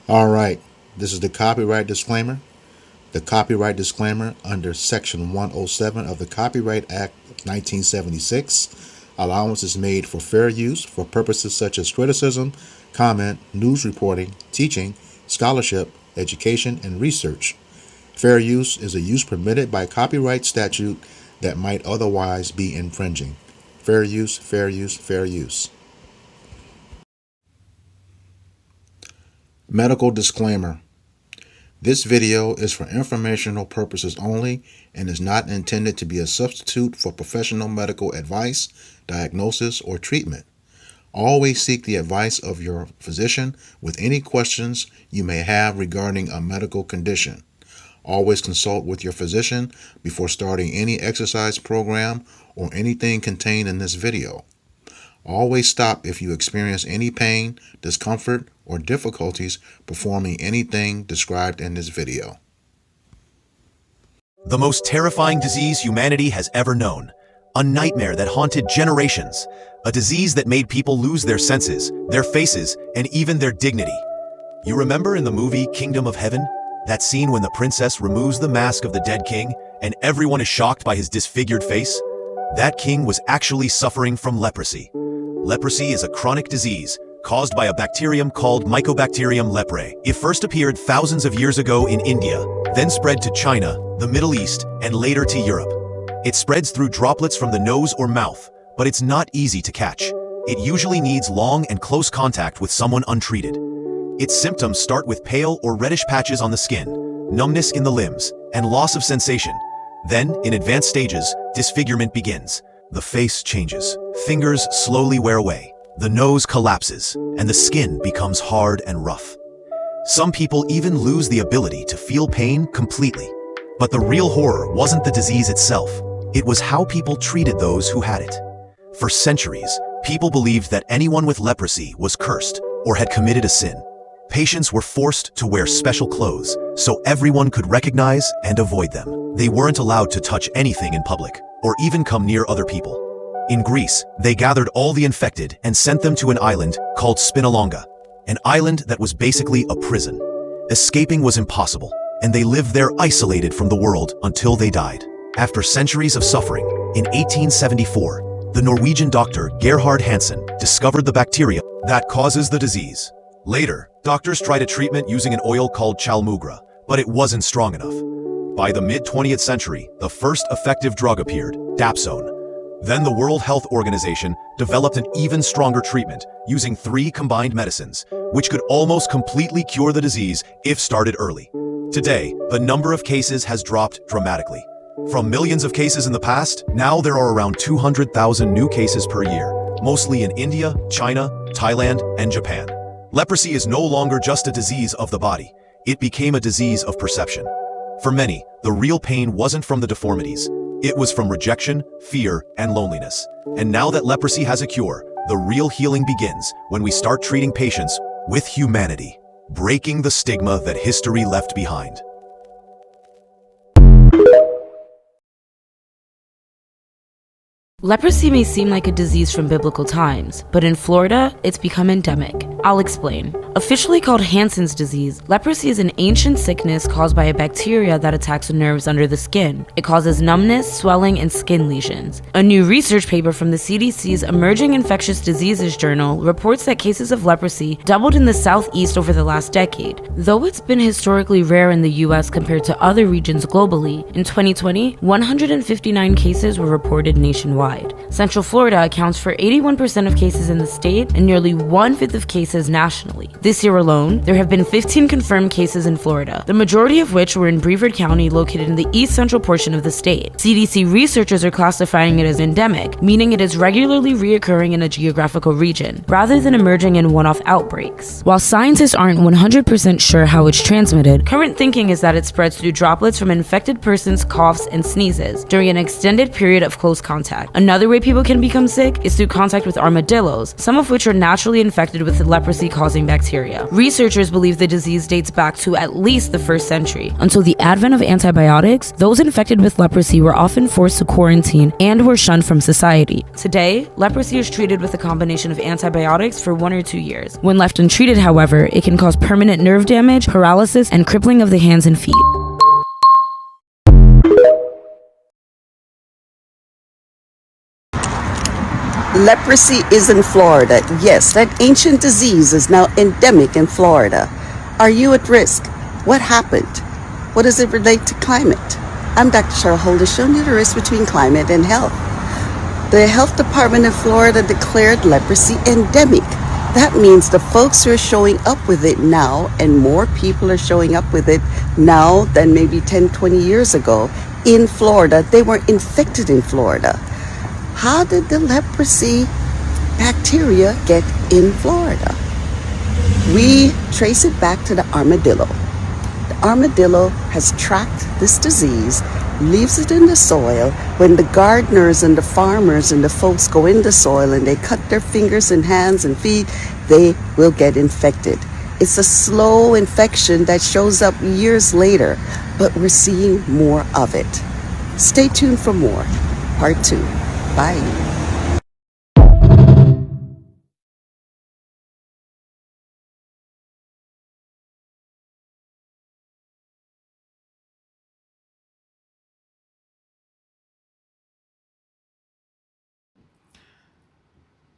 All right, this is the copyright disclaimer. The copyright disclaimer under Section 107 of the Copyright Act of 1976. Allowance is made for fair use for purposes such as criticism, comment, news reporting, teaching, scholarship, education, and research. Fair use is a use permitted by copyright statute that might otherwise be infringing. Fair use, fair use, fair use. Medical disclaimer. This video is for informational purposes only and is not intended to be a substitute for professional medical advice, diagnosis, or treatment. Always seek the advice of your physician with any questions you may have regarding a medical condition. Always consult with your physician before starting any exercise program or anything contained in this video. Always stop if you experience any pain, discomfort, or difficulties performing anything described in this video. The most terrifying disease humanity has ever known. A nightmare that haunted generations. A disease that made people lose their senses, their faces, and even their dignity. You remember in the movie Kingdom of Heaven? That scene when the princess removes the mask of the dead king and everyone is shocked by his disfigured face? That king was actually suffering from leprosy. Leprosy is a chronic disease caused by a bacterium called Mycobacterium leprae. It first appeared thousands of years ago in India, then spread to China, the Middle East, and later to Europe. It spreads through droplets from the nose or mouth, but it's not easy to catch. It usually needs long and close contact with someone untreated. Its symptoms start with pale or reddish patches on the skin, numbness in the limbs, and loss of sensation. Then, in advanced stages, disfigurement begins. The face changes, fingers slowly wear away, the nose collapses, and the skin becomes hard and rough. Some people even lose the ability to feel pain completely. But the real horror wasn't the disease itself, it was how people treated those who had it. For centuries, people believed that anyone with leprosy was cursed or had committed a sin. Patients were forced to wear special clothes so everyone could recognize and avoid them. They weren't allowed to touch anything in public or even come near other people. In Greece, they gathered all the infected and sent them to an island called Spinalonga, an island that was basically a prison. Escaping was impossible, and they lived there isolated from the world until they died. After centuries of suffering, in 1874, the Norwegian doctor Gerhard Hansen discovered the bacteria that causes the disease. Later, doctors tried a treatment using an oil called chalmugra, but it wasn't strong enough. By the mid-20th century, the first effective drug appeared, dapsone. Then the World Health Organization developed an even stronger treatment using 3 combined medicines, which could almost completely cure the disease if started early. Today, the number of cases has dropped dramatically. From millions of cases in the past, now there are around 200,000 new cases per year, mostly in India, China, Thailand, and Japan. Leprosy is no longer just a disease of the body. It became a disease of perception. For many, the real pain wasn't from the deformities. It was from rejection, fear, and loneliness. And now that leprosy has a cure, the real healing begins when we start treating patients with humanity, breaking the stigma that history left behind. Leprosy may seem like a disease from biblical times, but in Florida, it's become endemic. I'll explain. Officially called Hansen's disease, leprosy is an ancient sickness caused by a bacteria that attacks the nerves under the skin. It causes numbness, swelling, and skin lesions. A new research paper from the CDC's Emerging Infectious Diseases Journal reports that cases of leprosy doubled in the southeast over the last decade. Though it's been historically rare in the US compared to other regions globally, in 2020, 159 cases were reported nationwide. Central Florida accounts for 81% of cases in the state and nearly 1/5 of cases nationally. This year alone, there have been 15 confirmed cases in Florida, the majority of which were in Brevard County, located in the east central portion of the state. CDC researchers are classifying it as endemic, meaning it is regularly reoccurring in a geographical region, rather than emerging in one-off outbreaks. While scientists aren't 100% sure how it's transmitted, current thinking is that it spreads through droplets from infected persons' coughs and sneezes during an extended period of close contact. Another way people can become sick is through contact with armadillos, some of which are naturally infected with the leprosy-causing bacteria. Researchers believe the disease dates back to at least the 1st century. Until the advent of antibiotics, those infected with leprosy were often forced to quarantine and were shunned from society. Today, leprosy is treated with a combination of antibiotics for 1 or 2 years. When left untreated, however, it can cause permanent nerve damage, paralysis, and crippling of the hands and feet. Leprosy is in Florida. Yes, that ancient disease is now endemic in Florida. Are you at risk? What happened? What does it relate to climate? I'm Dr. Cheryl Holder, showing you the risk between climate and health. The Health Department of Florida declared leprosy endemic. That means the folks who are showing up with it now, and more people are showing up with it now than maybe 10, 20 years ago in Florida. They were infected in Florida. How did the leprosy bacteria get in Florida? We trace it back to the armadillo. The armadillo has tracked this disease, leaves it in the soil. When the gardeners and the farmers and the folks go in the soil and they cut their fingers and hands and feet, they will get infected. It's a slow infection that shows up years later, but we're seeing more of it. Stay tuned for more. Part 2. Bye.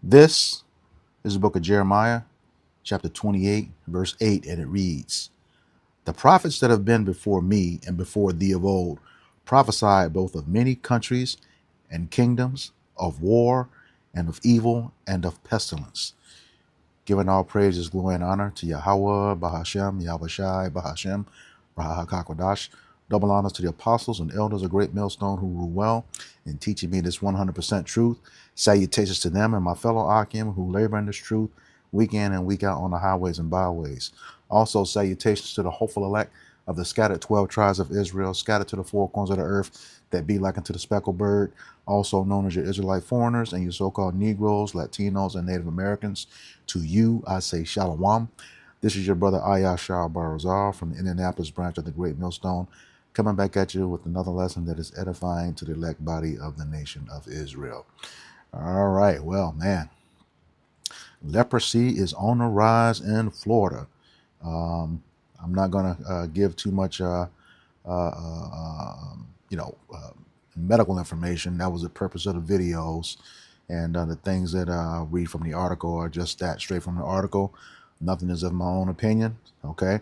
This is the book of Jeremiah, chapter 28, verse 8, and it reads, "The prophets that have been before me and before thee of old prophesied both of many countries and kingdoms, of war and of evil and of pestilence." Giving all praises, glory, and honor to Yahweh, Bahashem, Yahweh Bahashem, Rahakakwadash. Double honors to the apostles and elders of Great Millstone who rule well in teaching me this 100% truth. Salutations to them and my fellow Akim who labor in this truth week in and week out on the highways and byways. Also, salutations to the hopeful elect of the scattered 12 tribes of Israel, scattered to the four corners of the earth, that be like unto the speckled bird, also known as your Israelite foreigners and your so-called Negroes, Latinos, and Native Americans. To you, I say Shalom. This is your brother Ayashar Barazar from the Indianapolis branch of the Great Millstone, coming back at you with another lesson that is edifying to the elect body of the nation of Israel. All right, well, man, leprosy is on the rise in Florida. I'm not going to give too much, medical information. That was the purpose of the videos. And the things that I read from the article are just that, straight from the article. Nothing is of my own opinion, okay?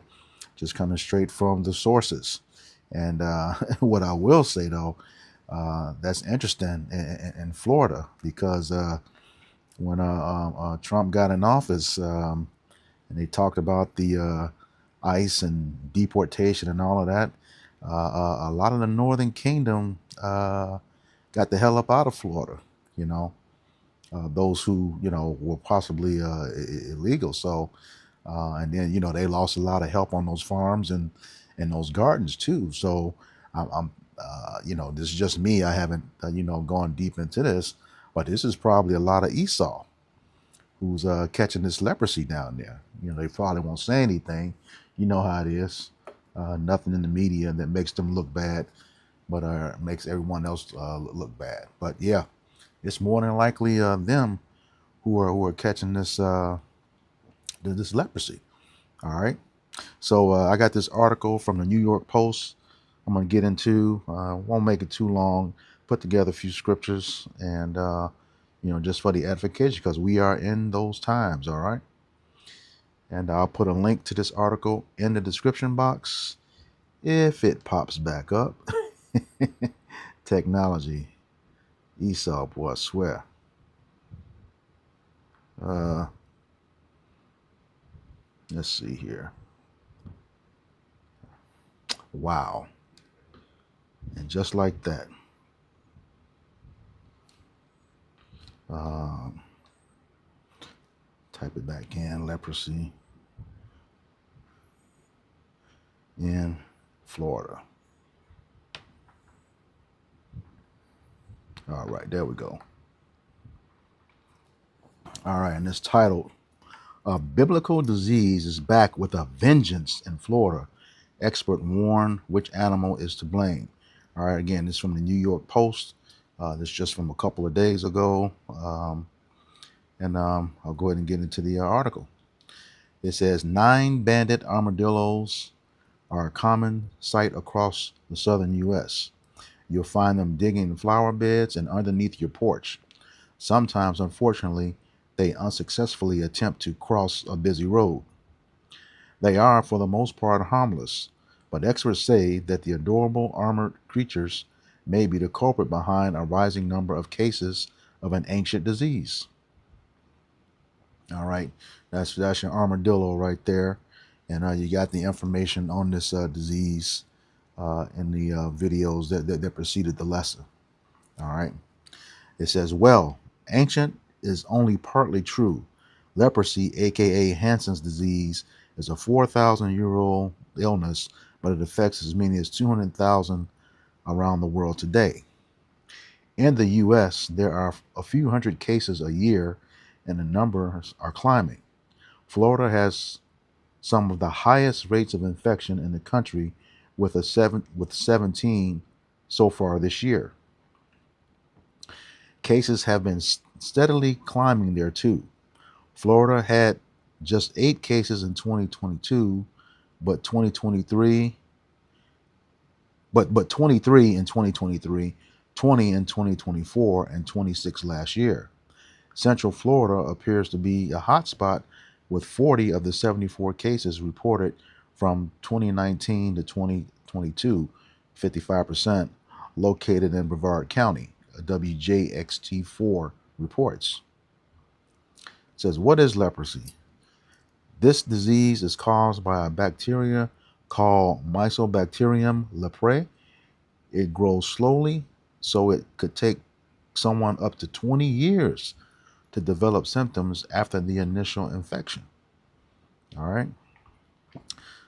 Just coming straight from the sources. And what I will say, though, that's interesting in Florida, because when Trump got in office, and they talked about the ICE and deportation and all of that, a lot of the Northern Kingdom got the hell up out of Florida, you know. Those who were possibly illegal. So and then they lost a lot of help on those farms and those gardens too. So I'm this is just me. I haven't gone deep into this, but this is probably a lot of Esau who's catching this leprosy down there. They probably won't say anything. You know how it is. Nothing in the media that makes them look bad, but makes everyone else look bad. But yeah, it's more than likely them who are catching this this leprosy. All right. So I got this article from the New York Post. I'm gonna get into. Won't make it too long. Put together a few scriptures and just for the edification, because we are in those times. All right. And I'll put a link to this article in the description box if it pops back up. Technology, Esau, boy, I swear. Let's see here. Wow. And just like that, type it back in, leprosy in Florida. All right, there we go. All right, and it's titled "A Biblical Disease is Back with a Vengeance in Florida. Expert warn which animal is to blame." All right, again, this is from the New York Post. This is just from a couple of days ago. And I'll go ahead and get into the article. It says 9 banded armadillos are a common sight across the southern U.S. You'll find them digging flower beds and underneath your porch. Sometimes, unfortunately, they unsuccessfully attempt to cross a busy road. They are, for the most part, harmless, but experts say that the adorable armored creatures may be the culprit behind a rising number of cases of an ancient disease. All right, that's your armadillo right there, and you got the information on this disease in the videos that preceded the lesson. All right, it says, well, ancient is only partly true. Leprosy, aka Hansen's disease, is a 4,000-year-old illness, but it affects as many as 200,000 around the world today. In the U.S., there are a few hundred cases a year, and the numbers are climbing. Florida has some of the highest rates of infection in the country, with 17 so far this year. Cases have been steadily climbing there too. Florida had just 8 cases in 2022, but 2023 but 23 in 2023, 20 in 2024, and 26 last year. Central Florida appears to be a hotspot, with 40 of the 74 cases reported from 2019 to 2022, 55%, located in Brevard County, WJXT4 reports. It says, what is leprosy? This disease is caused by a bacteria called Mycobacterium leprae. It grows slowly, so it could take someone up to 20 years to develop symptoms after the initial infection. All right. It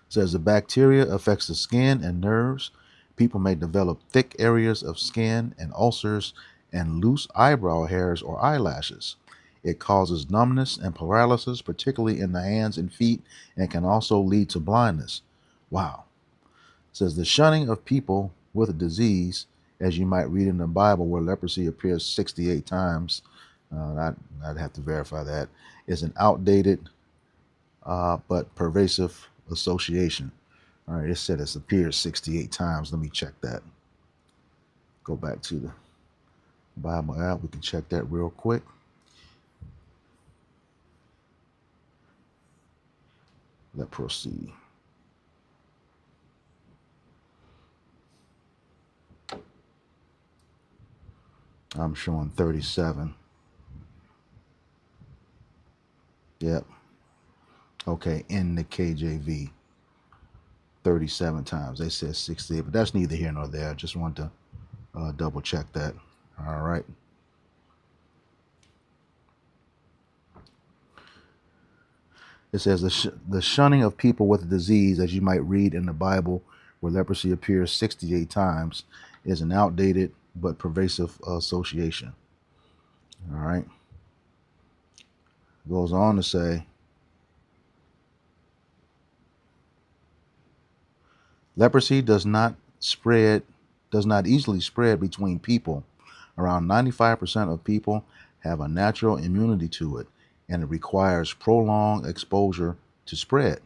says the bacteria affects the skin and nerves. People may develop thick areas of skin and ulcers and loose eyebrow hairs or eyelashes. It causes numbness and paralysis, particularly in the hands and feet, and can also lead to blindness. Wow. It says the shunning of people with a disease, as you might read in the Bible, where leprosy appears 68 times. I'd have to verify that. Is an outdated but pervasive association. All right, it said it's appeared 68 times. Let me check that. Go back to the Bible app. We can check that real quick. Leprosy. I'm showing 37. Yep. Okay, in the KJV, 37 times. They said 68, but that's neither here nor there. I just wanted to double check that. All right. It says the shunning of people with a disease, as you might read in the Bible, where leprosy appears 68 times, is an outdated but pervasive association. All right. Goes on to say, leprosy does not easily spread between people. Around 95% of people have a natural immunity to it, and it requires prolonged exposure to spread.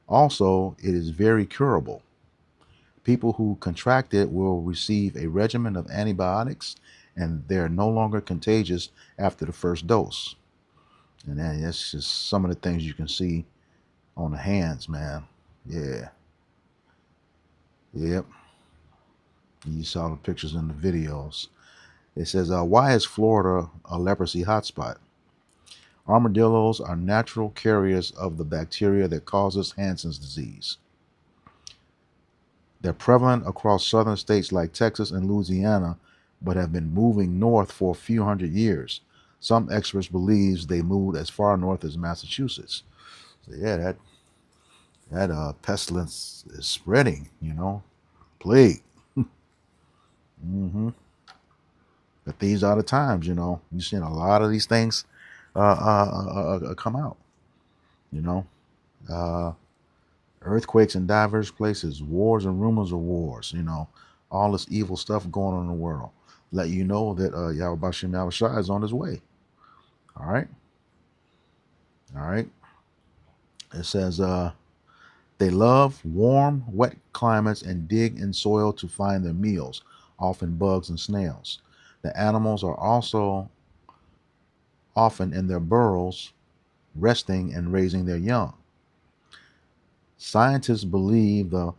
Also, it is very curable. People who contract it will receive a regimen of antibiotics, and they're no longer contagious after the first dose. And then that's just some of the things you can see on the hands, man. Yeah. Yep. You saw the pictures in the videos. It says, why is Florida a leprosy hotspot? Armadillos are natural carriers of the bacteria that causes Hansen's disease. They're prevalent across southern states like Texas and Louisiana, but have been moving north for a few hundred years. Some experts believe they moved as far north as Massachusetts. So yeah, that pestilence is spreading, plague. But these are the times, you've seen a lot of these things come out. You know, uh, earthquakes in diverse places, wars and rumors of wars. All this evil stuff going on in the world. Let you know that Yahweh Bashim Yahushua is on his way. All right, all right. It says, they love warm, wet climates and dig in soil to find their meals, often bugs and snails. The animals are also often in their burrows, resting and raising their young. Scientists believe the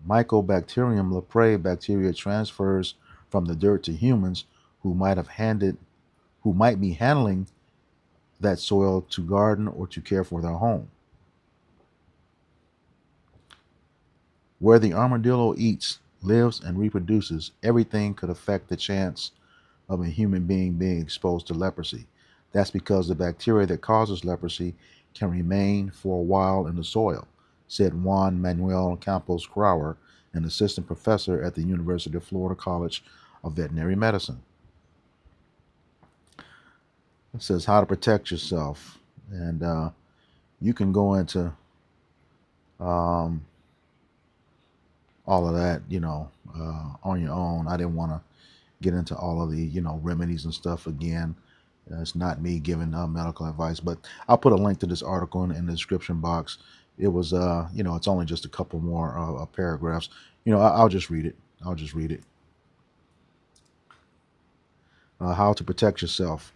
Mycobacterium leprae bacteria transfers from the dirt to humans who who might be handling that soil to garden or to care for their home. Where the armadillo eats, lives, and reproduces, everything could affect the chance of a human being exposed to leprosy. That's because the bacteria that causes leprosy can remain for a while in the soil, said Juan Manuel Campos Grauer, an assistant professor at the University of Florida College of Veterinary Medicine. It says how to protect yourself. And you can go into um, all of that, on your own. I didn't want to get into all of the, remedies and stuff again. It's not me giving medical advice, but I'll put a link to this article in the description box. It was, it's only just a couple more paragraphs. I'll just read it. I'll just read it. How to protect yourself.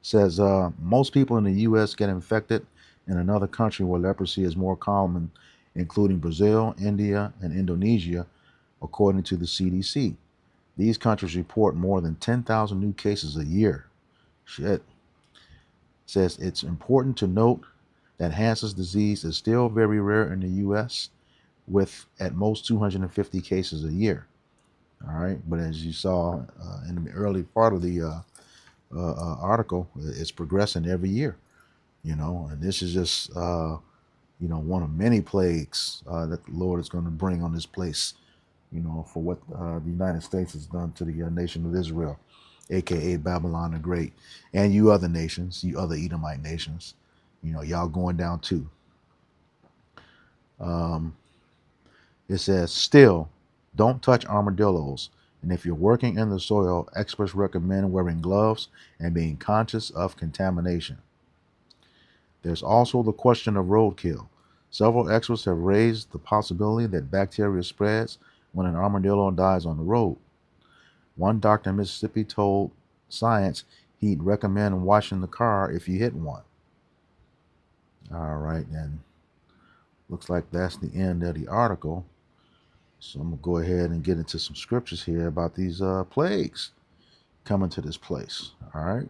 Says most people in the U.S. get infected in another country where leprosy is more common, including Brazil, India, and Indonesia, according to the CDC. These countries report more than 10,000 new cases a year. Shit. Says it's important to note that Hansen's disease is still very rare in the U.S., with at most 250 cases a year. All right, but as you saw in the early part of the article, it's progressing every year. And this is just one of many plagues that the Lord is going to bring on this place. For what the United States has done to the nation of Israel, aka Babylon the Great, and you other nations, you other Edomite nations, y'all going down too. It says, still, don't touch armadillos. And if you're working in the soil, experts recommend wearing gloves and being conscious of contamination. There's also the question of roadkill. Several experts have raised the possibility that bacteria spreads when an armadillo dies on the road. One doctor in Mississippi told Science he'd recommend washing the car if you hit one. All right, and looks like that's the end of the article. So I'm gonna go ahead and get into some scriptures here about these plagues coming to this place. All right,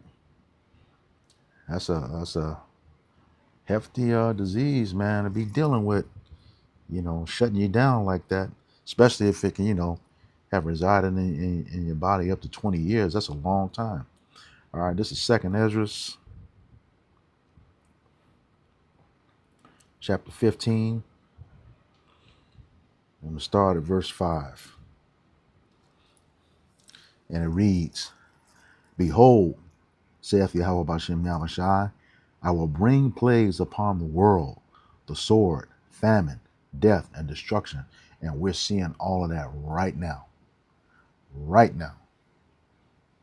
that's a hefty disease, man, to be dealing with. Shutting you down like that, especially if it can, have resided in your body up to 20 years. That's a long time. All right, this is Second Ezra, chapter 15. I'm going to start at verse 5. And it reads, Behold, saith Yahweh Bashem Yahushai, I will bring plagues upon the world, the sword, famine, death, and destruction. And we're seeing all of that right now. Right now.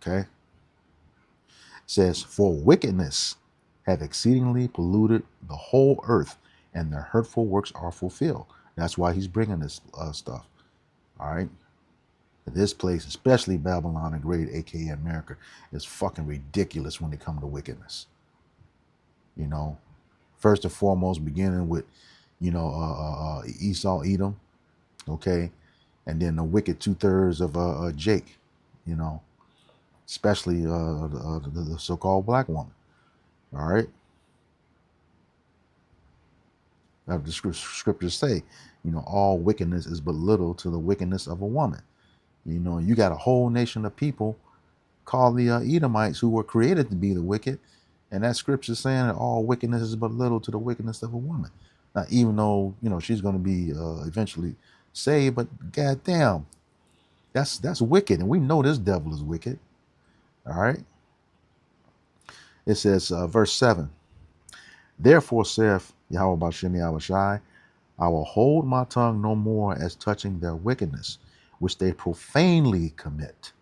Okay? It says, For wickedness have exceedingly polluted the whole earth, and their hurtful works are fulfilled. That's why he's bringing this stuff. All right? This place, especially Babylon the Great, aka America, is fucking ridiculous when it comes to wickedness. First and foremost, beginning with, Esau, Edom, okay, and then the wicked 2/3 of Jake, especially the so-called black woman. All right, the scriptures say, all wickedness is but little to the wickedness of a woman. You got a whole nation of people called the Edomites who were created to be the wicked. And that scripture saying that all wickedness is but little to the wickedness of a woman. Now, even though, she's going to be eventually saved, but goddamn, that's wicked. And we know this devil is wicked. All right. It says, verse 7, therefore saith Yahweh Bashem Yahushai, I will hold my tongue no more as touching their wickedness, which they profanely commit.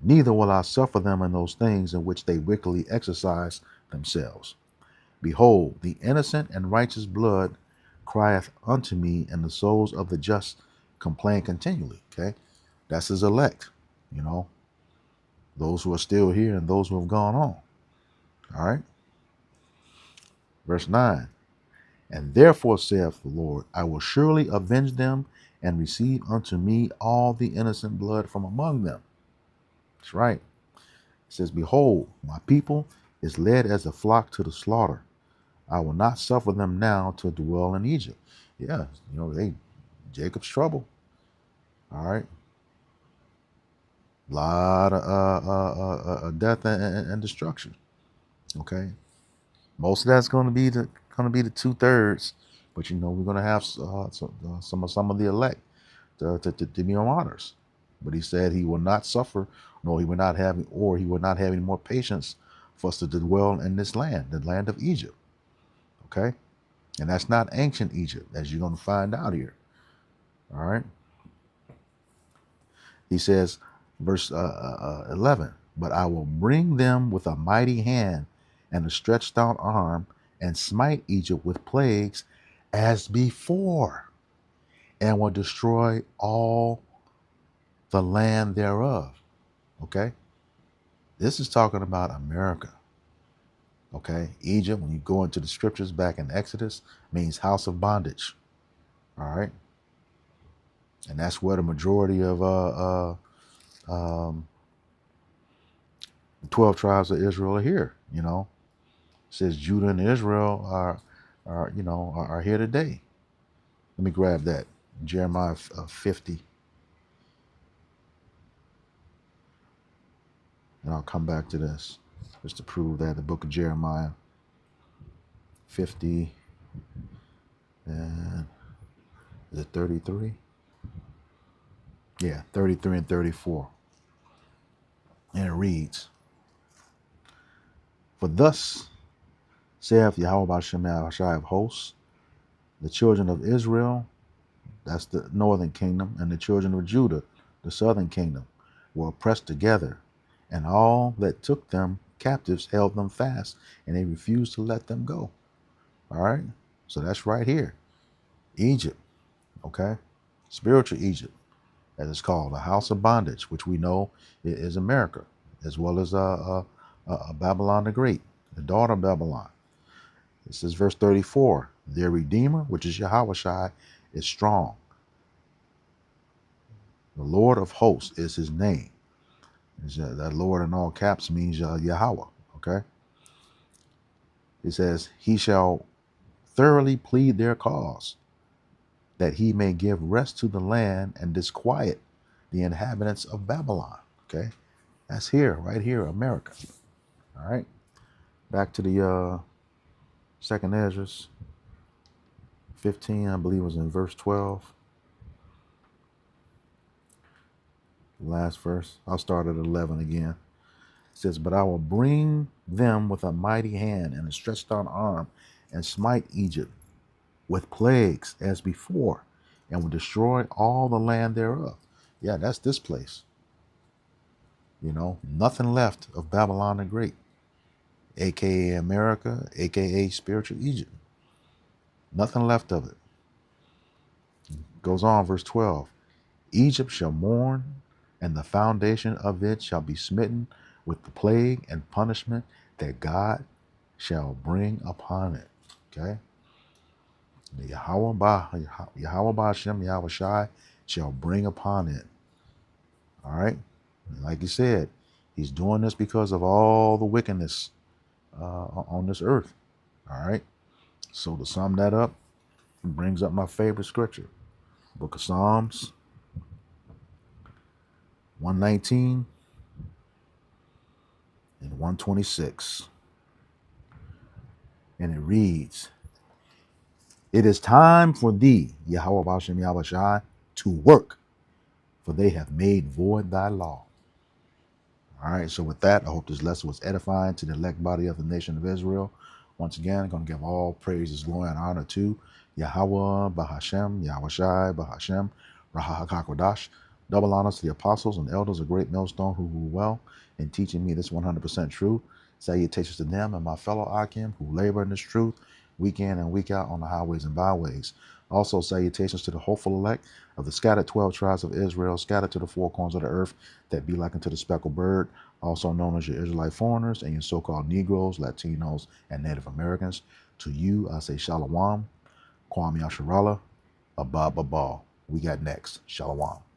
Neither will I suffer them in those things in which they wickedly exercise themselves. Behold, the innocent and righteous blood crieth unto me, and the souls of the just complain continually. Okay, that's his elect, you know, those who are still here and those who have gone on. All right, verse 9. And therefore saith the Lord, I will surely avenge them and receive unto me all the innocent blood from among them. That's right. It says, behold, my people is led as a flock to the slaughter. I will not suffer them now to dwell in Egypt. Yeah, Jacob's trouble. All right. A lot of death and destruction. Okay. Most of that's going to be the 2/3, but we're going to have some of the elect to be on honors. But he said he will not suffer, nor he will not have, or he will not have any more patience for us to dwell in this land, the land of Egypt. Okay, and that's not ancient Egypt, as you're going to find out here. All right. He says, verse 11, but I will bring them with a mighty hand and a stretched out arm and smite Egypt with plagues as before, and will destroy all the land thereof. Okay. This is talking about America. Okay. Egypt, when you go into the scriptures back in Exodus, means house of bondage. All right. And that's where the majority of the 12 tribes of Israel are here. It says Judah and Israel are here today. Let me grab that. Jeremiah 50. And I'll come back to this just to prove that. The book of Jeremiah 50 and is it 33? Yeah, 33 and 34. And it reads, for thus saith Yahweh Bashem Yahushai of hosts, the children of Israel, that's the northern kingdom, and the children of Judah, the southern kingdom, were oppressed together, and all that took them captives held them fast, and they refused to let them go. All right, so that's right here, Egypt. Okay, spiritual Egypt, as it's called, a house of bondage, which we know is America, as well as Babylon the Great, the daughter of Babylon. This is verse 34. Their Redeemer, which is Yahushai, is strong. The Lord of hosts is his name. That Lord in all caps means Yahweh. Okay. It says, he shall thoroughly plead their cause, that he may give rest to the land and disquiet the inhabitants of Babylon. Okay. That's here, right here, America. All right. Back to the second Ezra 15, I believe was in verse 12. The last verse. I'll start at 11 again. It says, but I will bring them with a mighty hand and a stretched out arm and smite Egypt with plagues as before, and will destroy all the land thereof. Yeah, that's this place. Nothing left of Babylon the Great, aka America, aka spiritual Egypt. Nothing left of it. Goes on, verse 12. Egypt shall mourn, and the foundation of it shall be smitten with the plague and punishment that God shall bring upon it. Okay? The Yahweh Hashem Yahushai shall bring upon it. All right? And like you said, he's doing this because of all the wickedness on this earth. All right? So to sum that up, it brings up my favorite scripture. Book of Psalms 119 and 126. And it reads, it is time for thee, Yahweh Bashem Yahushai, to work, for they have made void thy law. All right, so with that, I hope this lesson was edifying to the elect body of the nation of Israel. Once again, I'm going to give all praises, glory, and honor to Yahweh, Bahashem, Yahweh Shai, Bahashem, Rahakakodash. Double honors to the apostles and elders of Great Millstone who rule well in teaching me this 100% truth. Salutations to them and my fellow Akim who labor in this truth week in and week out on the highways and byways. Also, salutations to the hopeful elect of the scattered 12 tribes of Israel, scattered to the four corners of the earth, that be like unto the speckled bird, also known as your Israelite foreigners and your so-called Negroes, Latinos, and Native Americans. To you, I say Shalom, Kwame Asharala, Abba Babal. We got next. Shalom.